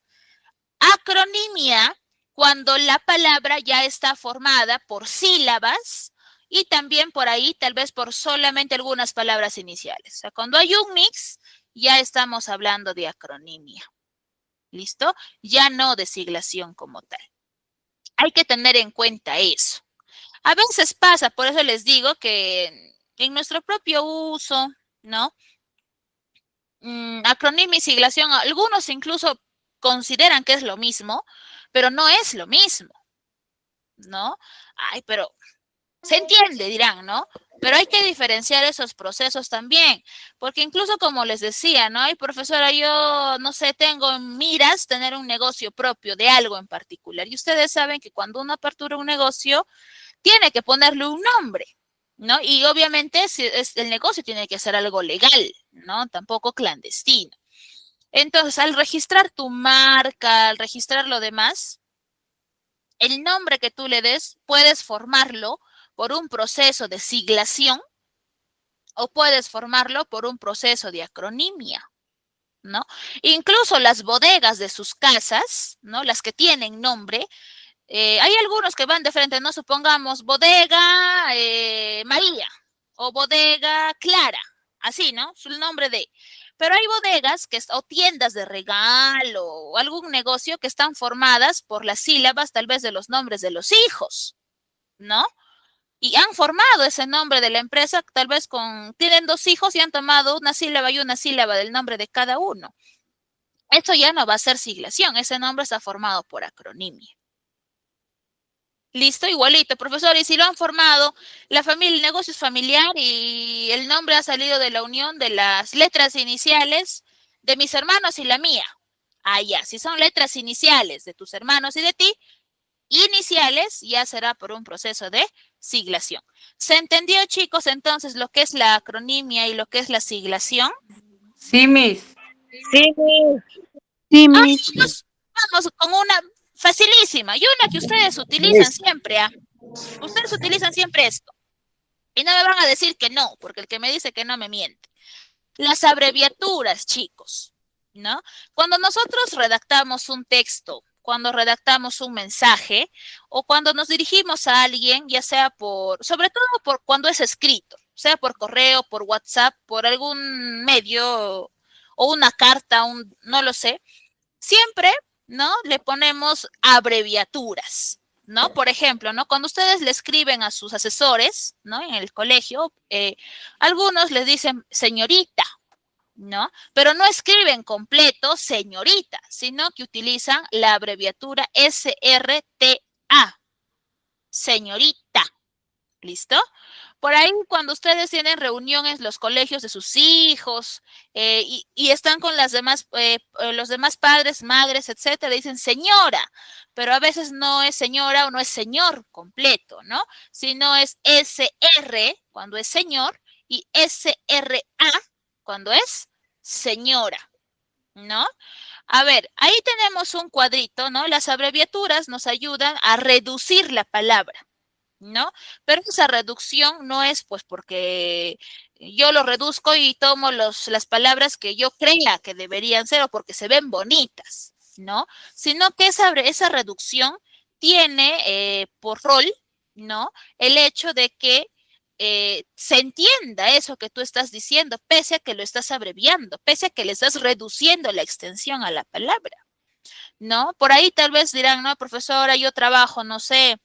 Acronimia cuando la palabra ya está formada por sílabas y también por ahí tal vez por solamente algunas palabras iniciales. O sea, cuando hay un mix, ya estamos hablando de acronimia. ¿Listo? Ya no de siglación como tal. Hay que tener en cuenta eso. A veces pasa, por eso les digo que en nuestro propio uso, ¿no? Acronimia y siglación, algunos incluso consideran que es lo mismo, pero no es lo mismo, ¿no? Ay, pero se entiende, dirán, ¿no? Pero hay que diferenciar esos procesos también, porque incluso como les decía, ¿no? Ay, profesora, yo, no sé, tengo en miras tener un negocio propio de algo en particular. Y ustedes saben que cuando uno apertura un negocio, tiene que ponerle un nombre, ¿no? Y obviamente si el negocio tiene que ser algo legal, ¿no? Tampoco clandestino. Entonces, al registrar tu marca, al registrar lo demás, el nombre que tú le des, puedes formarlo por un proceso de siglación o puedes formarlo por un proceso de acronimia, ¿no? Incluso las bodegas de sus casas, ¿no? Las que tienen nombre, hay algunos que van de frente, ¿no? Supongamos bodega María o bodega Clara, así, ¿no? Su nombre de... Pero hay bodegas o tiendas de regalo o algún negocio que están formadas por las sílabas tal vez de los nombres de los hijos, ¿no? Y han formado ese nombre de la empresa, tal vez tienen 2 hijos y han tomado una sílaba y una sílaba del nombre de cada uno. Esto ya no va a ser siglación, ese nombre está formado por acronimia. Listo, igualito, profesor, y si lo han formado la familia, el negocio es familiar y el nombre ha salido de la unión de las letras iniciales de mis hermanos y la mía. Ah, ya, si son letras iniciales de tus hermanos y de ti, iniciales ya será por un proceso de siglación. ¿Se entendió, chicos, entonces lo que es la acronimia y lo que es la siglación? Sí, Miss. Sí, Miss. Sí, Miss. Vamos con una facilísima y una que ustedes utilizan siempre. Ustedes utilizan siempre esto. Y no me van a decir que no, porque el que me dice que no me miente. Las abreviaturas, chicos, ¿no? Cuando nosotros redactamos un texto, cuando redactamos un mensaje o cuando nos dirigimos a alguien, ya sea sobre todo por cuando es escrito, sea por correo, por WhatsApp, por algún medio o una carta, no lo sé, siempre, ¿no? Le ponemos abreviaturas, ¿no? Por ejemplo, ¿no? Cuando ustedes le escriben a sus asesores, ¿no? En el colegio, algunos les dicen señorita, ¿no? Pero no escriben completo señorita, sino que utilizan la abreviatura SRTA, señorita. ¿Listo? Por ahí cuando ustedes tienen reuniones, los colegios de sus hijos y están con los demás padres, madres, etcétera, dicen señora, pero a veces no es señora o no es señor completo, ¿no? Sino es SR cuando es señor y SRA cuando es señora, ¿no? A ver, ahí tenemos un cuadrito, ¿no? Las abreviaturas nos ayudan a reducir la palabra, ¿no? Pero esa reducción no es pues porque yo lo reduzco y tomo las palabras que yo crea que deberían ser o porque se ven bonitas, ¿no? Sino que esa reducción tiene por rol, ¿no? El hecho de que se entienda eso que tú estás diciendo, pese a que lo estás abreviando, pese a que le estás reduciendo la extensión a la palabra, ¿no? Por ahí tal vez dirán, no, profesora, yo trabajo, no sé,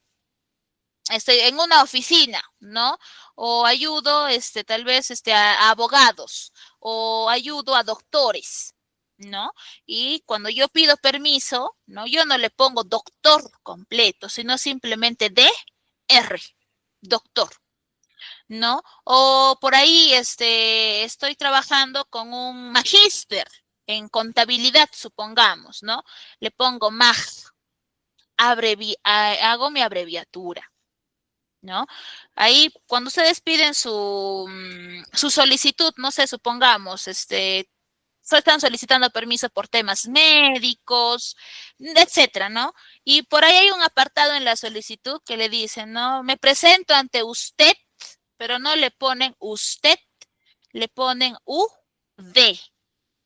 en una oficina, ¿no? O ayudo, tal vez, a abogados, o ayudo a doctores, ¿no? Y cuando yo pido permiso, ¿no? Yo no le pongo doctor completo, sino simplemente DR, doctor, ¿no? O por ahí, estoy trabajando con un magíster en contabilidad, supongamos, ¿no? Le pongo MAG, hago mi abreviatura, ¿no? Ahí, cuando ustedes piden su solicitud, no sé, supongamos, están solicitando permiso por temas médicos, etcétera, ¿no? Y por ahí hay un apartado en la solicitud que le dicen, ¿no? Me presento ante usted, pero no le ponen usted, le ponen UD,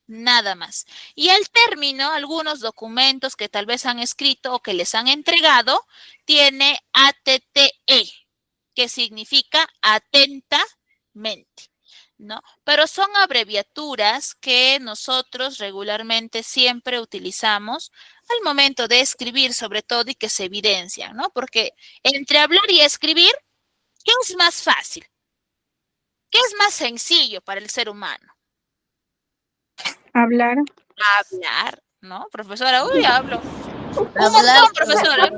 nada más. Y el término, algunos documentos que tal vez han escrito o que les han entregado, tiene ATTE, que significa atentamente, ¿no? Pero son abreviaturas que nosotros regularmente siempre utilizamos al momento de escribir, sobre todo, y que se evidencian, ¿no? Porque entre hablar y escribir, ¿qué es más fácil? ¿Qué es más sencillo para el ser humano? Hablar. Hablar, ¿no? Profesora, uy, hablo. Un Hablar. montón, profesora.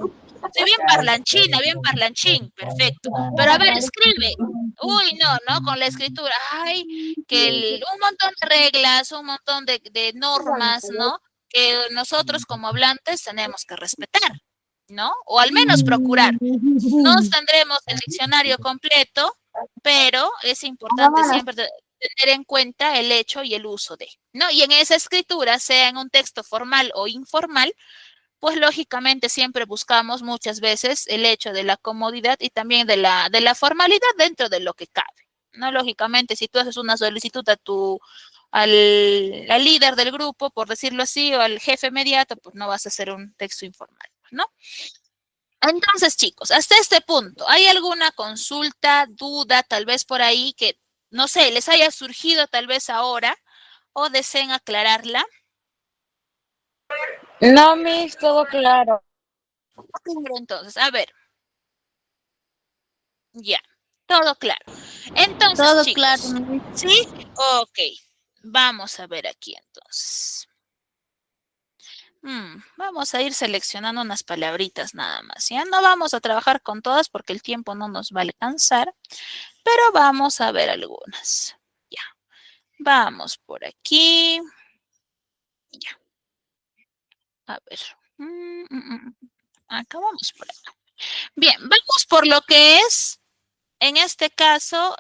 Soy bien parlanchina, bien parlanchín, perfecto. Pero a ver, escribe. Uy, no, con la escritura. Ay, que un montón de reglas, un montón de normas, ¿no? Que nosotros como hablantes tenemos que respetar, ¿no? O al menos procurar. No tendremos el diccionario completo, pero es importante siempre tener en cuenta el hecho y el uso de, ¿no? Y en esa escritura, sea en un texto formal o informal, pues lógicamente siempre buscamos muchas veces el hecho de la comodidad y también de la formalidad dentro de lo que cabe, ¿no? Lógicamente, si tú haces una solicitud al líder del grupo, por decirlo así, o al jefe inmediato, pues no vas a hacer un texto informal, ¿no? Entonces, chicos, hasta este punto, ¿hay alguna consulta, duda, tal vez por ahí que, no sé, les haya surgido tal vez ahora o deseen aclararla? No, Miss, todo claro. Entonces, a ver. Ya, todo claro. Entonces, Todo chicos, claro. ¿sí? Ok, vamos a ver aquí entonces. Vamos a ir seleccionando unas palabritas nada más. Ya no vamos a trabajar con todas porque el tiempo no nos va a alcanzar, pero vamos a ver algunas. Ya, vamos por aquí. Ya. A ver. Acá vamos por acá. Bien, vamos por lo que es, en este caso,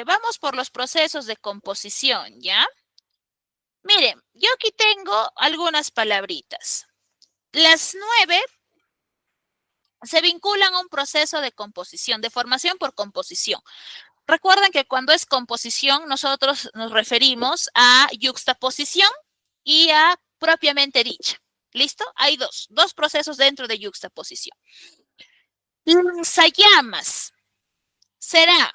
vamos por los procesos de composición, ¿ya? Miren, yo aquí tengo algunas palabritas. Las 9 se vinculan a un proceso de composición, de formación por composición. Recuerden que cuando es composición, nosotros nos referimos a yuxtaposición y a propiamente dicha. ¿Listo? Hay dos procesos dentro de yuxtaposición. Lanzallamas será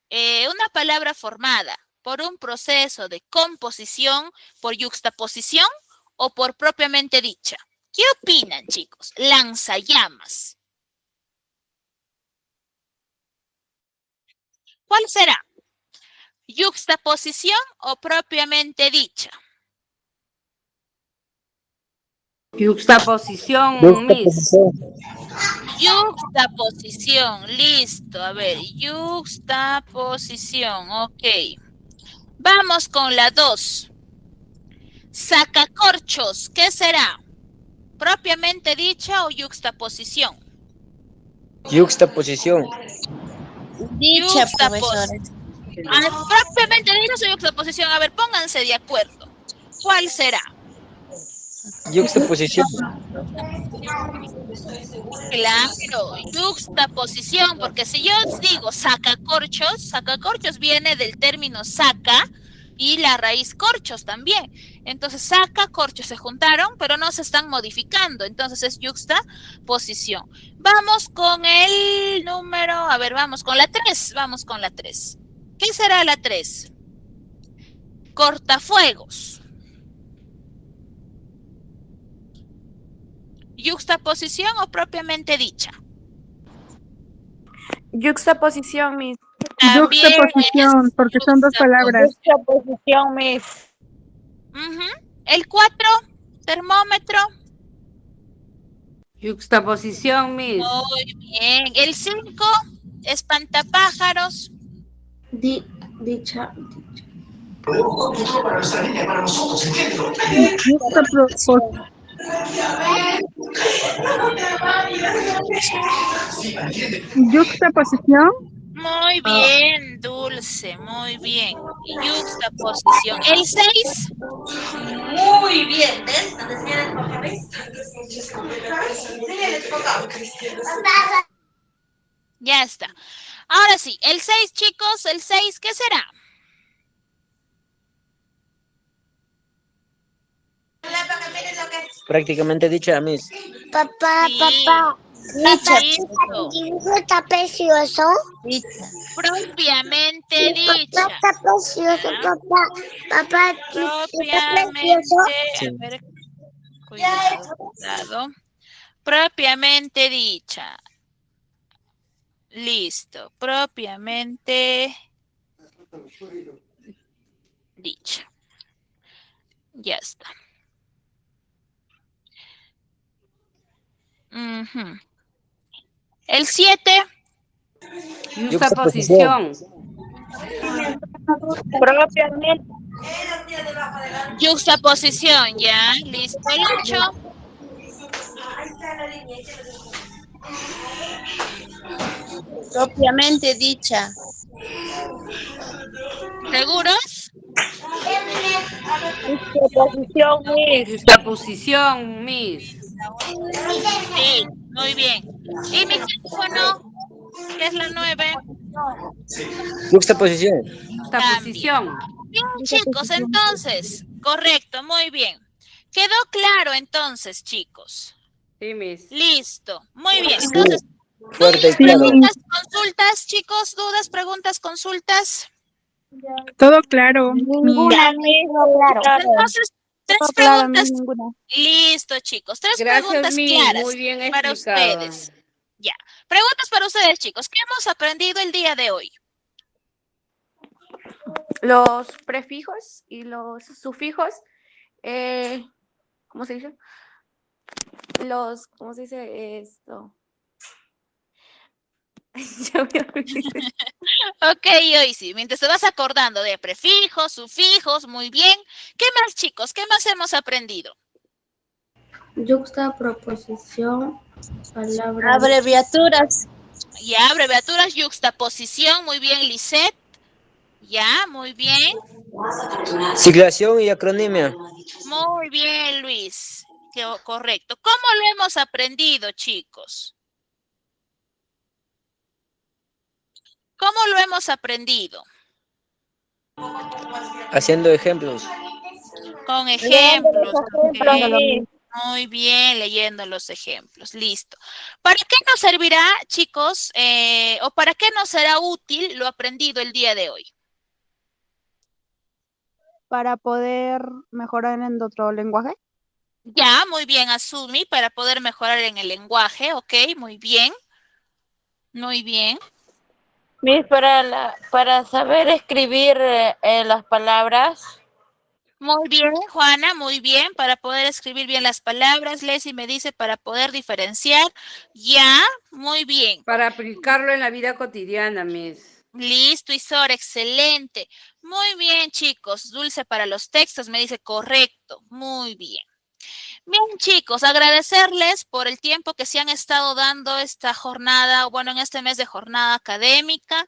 una palabra formada por un proceso de composición, por yuxtaposición o por propiamente dicha. ¿Qué opinan, chicos? Lanzallamas. ¿Cuál será? ¿Yuxtaposición o propiamente dicha? Yuxtaposición, Miss. Yuxtaposición, listo. A ver, yuxtaposición, ok. Vamos con la 2. Sacacorchos, ¿qué será? ¿Propiamente dicha o yuxtaposición? Yuxtaposición. Dicha, profesora. Propiamente su yuxtaposición? A ver, pónganse de acuerdo. ¿Cuál será? Yuxtaposición. Claro, yuxtaposición, porque si yo digo sacacorchos viene del término saca y la raíz corchos también. Entonces, saca, corchos se juntaron, pero no se están modificando. Entonces, es yuxtaposición. Vamos con el número, a ver, vamos con la 3. Vamos con la 3. ¿Qué será la 3? Cortafuegos. ¿Yuxtaposición o propiamente dicha? Yuxtaposición, Miss. También Yuxtaposición, es porque son dos palabras. Juxtaposición, Miss. Ujú. El 4, termómetro. Yuxtaposición, Miss. Muy bien. El 5, espantapájaros. Dicha. Yuxtaposición. Yuxtaposición. Muy bien, Dulce, muy bien. Y yuxtaposición. El 6, Muy bien, ¿ves? ya está. Ahora sí, el 6, chicos, el 6, ¿qué será? Prácticamente dicha, Miss. Papá, Sí. papá. Listo. El dibujo está precioso. Propiamente dicha. Papá, está precioso, papá. Papá, está Propiamente, precioso. a ver, cuidado. Propiamente dicha. Listo, propiamente dicha. Ya está. Ujú. El 7, Yuxtaposición. Propiamente. yuxtaposición, ya, listo. El 8, Propiamente dicha. ¿seguros? Juxtaposición, Miss. Yuxtaposición, Miss. Sí, muy bien. ¿Y mi teléfono? ¿Qué es la 9? Yuxtaposición. Yuxtaposición. Bien, chicos, entonces, correcto, muy bien. ¿Quedó claro entonces, chicos? Sí, Miss. Listo, muy bien. Entonces, Fuerte y ¿dudas, claro. preguntas, consultas, chicos? ¿Dudas, preguntas, consultas? Todo claro. Ninguna, Miss. Claro. Entonces, tres Todo claro, preguntas. ninguna. Listo, chicos. Tres Gracias, preguntas Miss. claras Muy bien para explicado. ustedes. Ya. Preguntas para ustedes, chicos. ¿Qué hemos aprendido el día de hoy? Los prefijos y los sufijos, ¿cómo se dice? ¿Cómo se dice esto? Ya me olvidé. Ok, hoy sí. Mientras te vas acordando de prefijos, sufijos, muy bien. ¿Qué más, chicos? ¿Qué más hemos aprendido? Yuxtaproposición, palabras. Abreviaturas. Ya, abreviaturas, yuxtaposición, muy bien, Lisette. Ya, muy bien. Siglación y acronimia. Muy bien, Luis. Correcto. ¿Cómo lo hemos aprendido, chicos? ¿Cómo lo hemos aprendido? Haciendo ejemplos. Con ejemplos. Ejemplos, Ok. Miss. Muy bien, leyendo los ejemplos. Listo. ¿Para qué nos servirá, chicos, o para qué nos será útil lo aprendido el día de hoy? Para poder mejorar en otro lenguaje. Ya, muy bien, Asumi, para poder mejorar en el lenguaje. Ok, muy bien. Muy bien. Miss, para saber escribir las palabras. Muy bien, Juana, muy bien, para poder escribir bien las palabras. Leslie me dice para poder diferenciar. Ya, muy bien. Para aplicarlo en la vida cotidiana, Miss. Listo, Isor, excelente. Muy bien, chicos. Dulce para los textos me dice correcto. Muy bien. Bien, chicos, agradecerles por el tiempo que se han estado dando esta jornada, bueno, en este mes de jornada académica.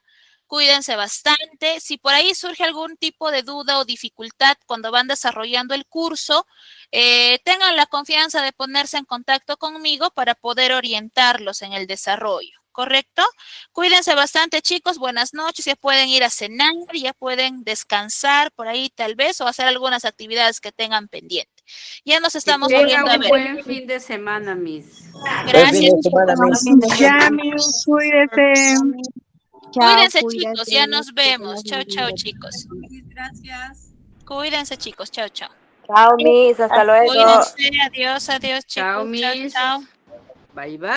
Cuídense bastante. Si por ahí surge algún tipo de duda o dificultad cuando van desarrollando el curso, tengan la confianza de ponerse en contacto conmigo para poder orientarlos en el desarrollo, ¿correcto? Cuídense bastante, chicos. Buenas noches. Ya pueden ir a cenar, ya pueden descansar por ahí tal vez o hacer algunas actividades que tengan pendiente. Ya nos estamos volviendo a Un ver. buen fin de semana, Miss. Gracias. Ya, Miss, cuídese. Cuídense, chicos. Ya nos vemos. Chao, chao, chicos. Gracias. Cuídense, chicos. Chao, chao. Chao, Miss. Hasta luego. Cuídense. Adiós, adiós, chicos. Chao, Chao, Miss. chao. Bye, bye.